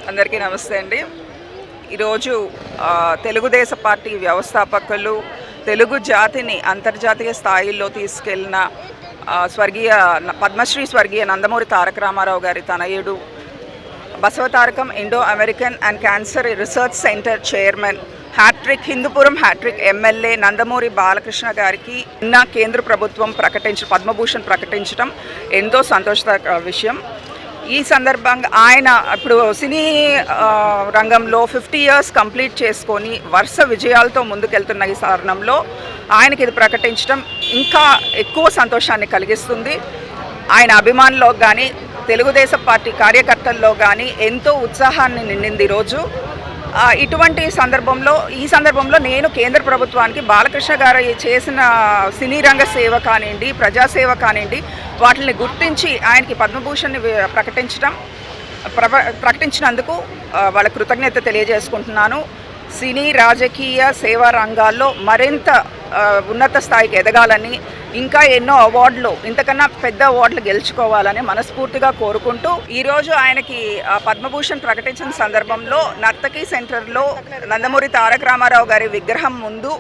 అందరికీ నమస్తే అండి. ఈరోజు తెలుగుదేశం పార్టీ వ్యవస్థాపకులు తెలుగు జాతిని అంతర్జాతీయ స్థాయిలో తీసుకెళ్లిన స్వర్గీయ పద్మశ్రీ స్వర్గీయ నందమూరి తారక రామారావు గారి తనయుడు, Basavatarakam Indo American and cancer research centre chairman, hat trick Hindupuram hat trick MLA Nandamuri Balakrishna గారికి నిన్న కేంద్ర ప్రభుత్వం పద్మభూషణ్ ప్రకటించడం ఎంతో సంతోషకర విషయం. ఈ సందర్భంగా ఆయన ఇప్పుడు సినీ రంగంలో 50 years కంప్లీట్ చేసుకొని వరుస విజయాలతో ముందుకెళ్తున్న ఈ తరుణంలో ఆయనకి ఇది ప్రకటించడం ఇంకా ఎక్కువ సంతోషాన్ని కలిగిస్తుంది. ఆయన అభిమానుల్లో కానీ తెలుగుదేశం పార్టీ కార్యకర్తల్లో కానీ ఎంతో ఉత్సాహాన్ని నిండింది ఈరోజు. ఈ సందర్భంలో నేను కేంద్ర ప్రభుత్వానికి బాలకృష్ణ గారు చేసిన సినీ రంగ సేవ కానివ్వండి, ప్రజాసేవ కానివ్వండి, వాటిని గుర్తించి ఆయనకి పద్మభూషణ్ని ప్రకటించినందుకు వాళ్ళ కృతజ్ఞత తెలియజేసుకుంటున్నాను. సినీ రాజకీయ సేవా రంగాల్లో మరింత ఉన్నత స్థాయికి ఎదగాలని, ఇంకా ఎన్నో అవార్డులు, ఇంతకన్నా పెద్ద అవార్డులు గెలుచుకోవాలని మనస్ఫూర్తిగా కోరుకుంటూ ఈరోజు ఆయనకి పద్మభూషణ్ ప్రకటించిన సందర్భంలో నర్తకి సెంటర్లో నందమూరి తారక రామారావు గారి విగ్రహం ముందు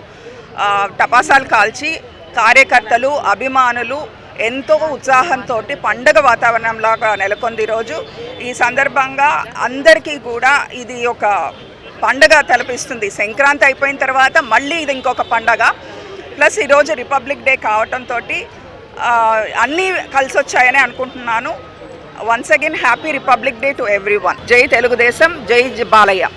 టపాసాలు కాల్చి కార్యకర్తలు, అభిమానులు ఎంతో ఉత్సాహంతో పండగ వాతావరణంలాగా నెలకొంది ఈరోజు. ఈ సందర్భంగా అందరికీ కూడా ఇది ఒక పండగ తలపిస్తుంది. సంక్రాంతి అయిపోయిన తర్వాత మళ్ళీ ఇది ఇంకొక పండగ. ప్లస్ ఈరోజు రిపబ్లిక్ డే కావటంతో అన్నీ కలిసి వచ్చాయని అనుకుంటున్నాను. Once again happy republic day to everyone. జై తెలుగుదేశం, జై బాలయ్య.